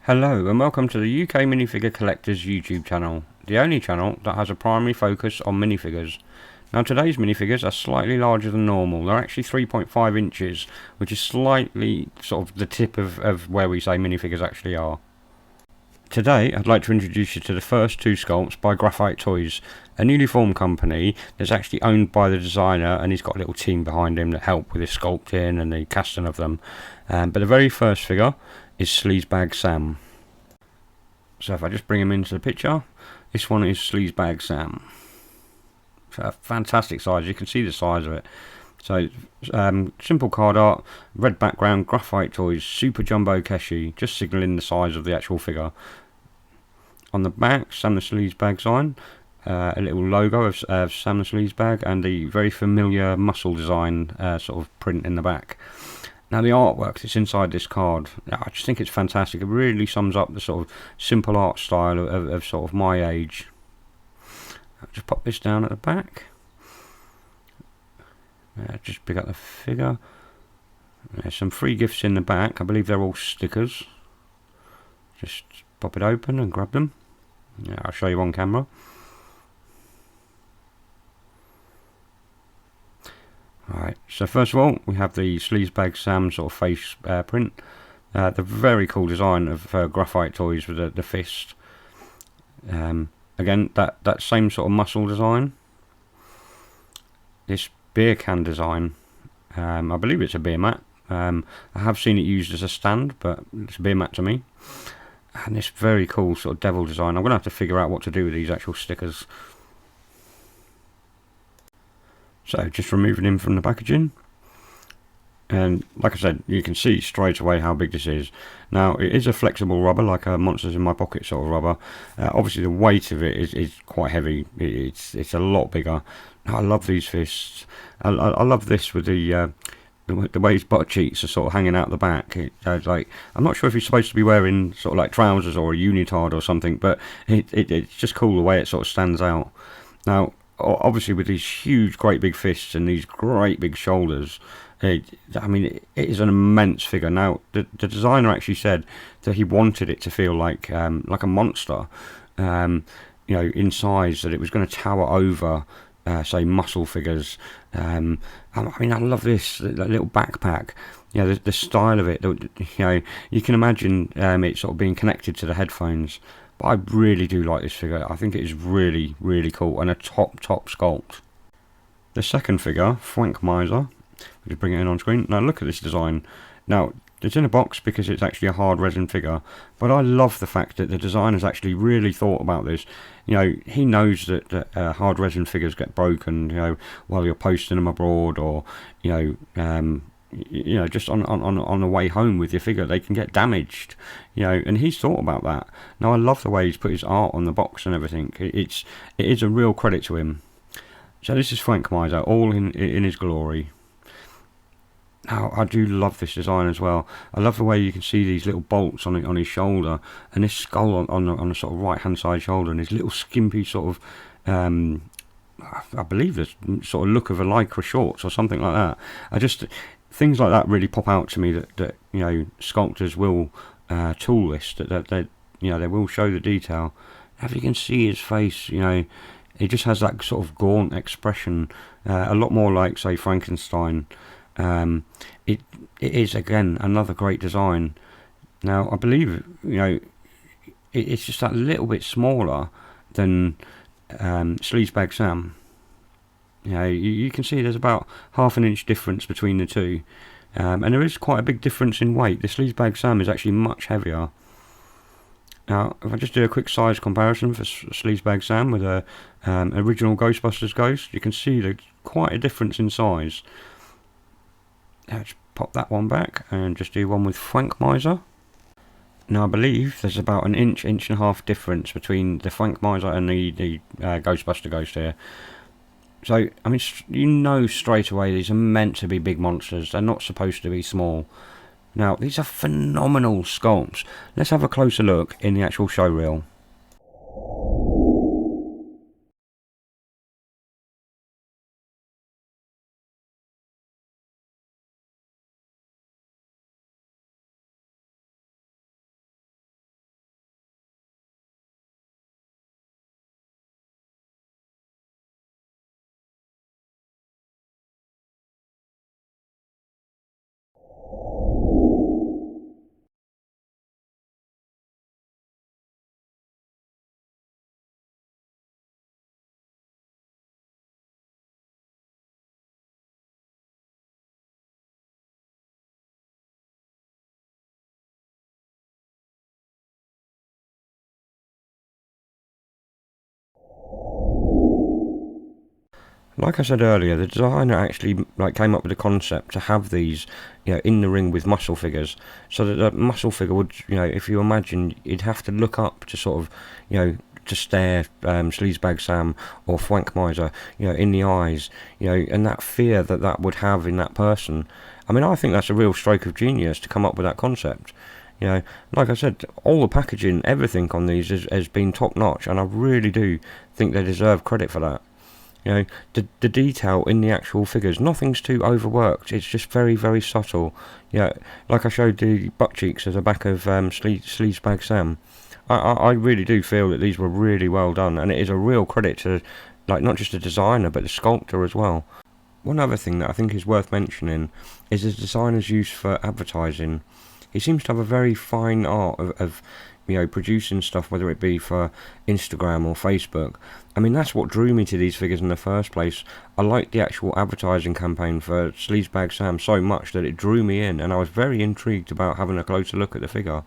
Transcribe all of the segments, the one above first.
Hello and welcome to the UK Minifigure Collectors YouTube channel, the only channel that has a primary focus on minifigures. Now today's minifigures are slightly larger than normal. They're actually 3.5 inches, which is slightly sort of the tip of where we say minifigures actually are. Today I'd like to introduce you to the first two sculpts by Grafight Toys, a newly formed company that's actually owned by the designer, and he's got a little team behind him that help with his sculpting and the casting of them. But the very first figure is Sleazebag Sam. So if I just bring him into the picture, this one is Sleazebag Sam. So a fantastic size, you can see the size of it. So simple card art, red background, Grafight Toys, Super Jumbo Keshi, just signalling the size of the actual figure. On the back, Sam the Sleazebag sign, a little logo of Sam the Sleazebag, and the very familiar muscle design sort of print in the back. Now the artwork that's inside this card, I just think it's fantastic. It really sums up the sort of simple art style of sort of my age. I'll just pop this down at the back. Just pick up the figure. There's some free gifts in the back. I believe they're all stickers. Just pop it open and grab them. I'll show you on camera. Alright, so first of all we have the Sleazebag Sam sort of face print. The very cool design of Grafight Toys with the fist. Again, that same sort of muscle design. This beer can design. I believe it's a beer mat. I have seen it used as a stand, but it's a beer mat to me. And this very cool sort of devil design. I'm going to have to figure out what to do with these actual stickers. So just removing him from the packaging, and like I said, you can see straight away how big this is. Now it is a flexible rubber, like a Monsters in My Pocket sort of rubber. Obviously the weight of it is quite heavy. It's a lot bigger. I love these fists. I love this with the way his butt cheeks are sort of hanging out the back. Like, I'm not sure if he's supposed to be wearing sort of like trousers or a unitard or something, but it's just cool the way it sort of stands out. Now obviously with these huge great big fists and these great big shoulders, I mean it is an immense figure. Now the designer actually said that he wanted it to feel like a monster, you know, in size, that it was going to tower over say muscle figures. I mean, I love this, that little backpack. You know, the style of it, you know, you can imagine it sort of being connected to the headphones. But I really do like this figure. I think it is really, really cool, and a top sculpt. The second figure, Mizer, we'll just bring it in on screen. Now look at this design. Now it's in a box because it's actually a hard resin figure, but I love the fact that the designer's actually really thought about this. You know, he knows that hard resin figures get broken, you know, while you're posting them abroad, or you know, just on the way home with your figure, they can get damaged, you know, and he's thought about that. Now I love the way he's put his art on the box and everything. It is a real credit to him. So this is Mizer, all in his glory. Now I do love this design as well. I love the way you can see these little bolts on his shoulder, and this skull on the sort of right hand side shoulder, and his little skimpy sort of I believe this sort of look of a lycra shorts or something like that. Things like that really pop out to me, that you know, sculptors will tool this, that you know, they will show the detail. If you can see his face, you know, it just has that sort of gaunt expression, a lot more like, say, Frankenstein. It is again another great design. Now I believe, you know, it's just that little bit smaller than Sleazebag Sam. You know, you can see there's about ½ an inch difference between the two, and there is quite a big difference in weight. The Sleazebag Sam is actually much heavier. Now, if I just do a quick size comparison for Sleazebag Sam with a original Ghostbusters ghost, you can see there's quite a difference in size. Let's pop that one back and just do one with Mizer. Now I believe there's about an inch and a half difference between the Mizer and the Ghostbuster ghost here. So, I mean, you know straight away these are meant to be big monsters. They're not supposed to be small. Now, these are phenomenal sculpts. Let's have a closer look in the actual show reel. Like I said earlier, the designer actually came up with the concept to have these, in the ring with muscle figures, so that the muscle figure would, if you imagine, you'd have to look up to sort of, to stare Sleazebag Sam or Fwank Mizer, in the eyes, and that fear that would have in that person. I mean, I think that's a real stroke of genius to come up with that concept. Like I said, all the packaging, everything on these has been top notch, and I really do think they deserve credit for that. The detail in the actual figures, nothing's too overworked, it's just very, very subtle. Like I showed the butt cheeks at the back of Sleazebag Sam. I really do feel that these were really well done, and it is a real credit to, not just the designer, but the sculptor as well. One other thing that I think is worth mentioning is the designer's use for advertising. He seems to have a very fine art of producing stuff, whether it be for Instagram or Facebook. I mean, that's what drew me to these figures in the first place. I liked the actual advertising campaign for Sleazebag Sam so much that it drew me in, and I was very intrigued about having a closer look at the figure.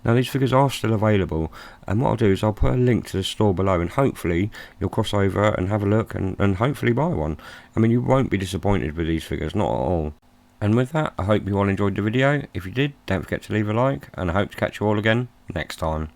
Now, these figures are still available, and what I'll do is I'll put a link to the store below, and hopefully you'll cross over and have a look and hopefully buy one. I mean, you won't be disappointed with these figures, not at all. And with that, I hope you all enjoyed the video. If you did, don't forget to leave a like, and I hope to catch you all again next time.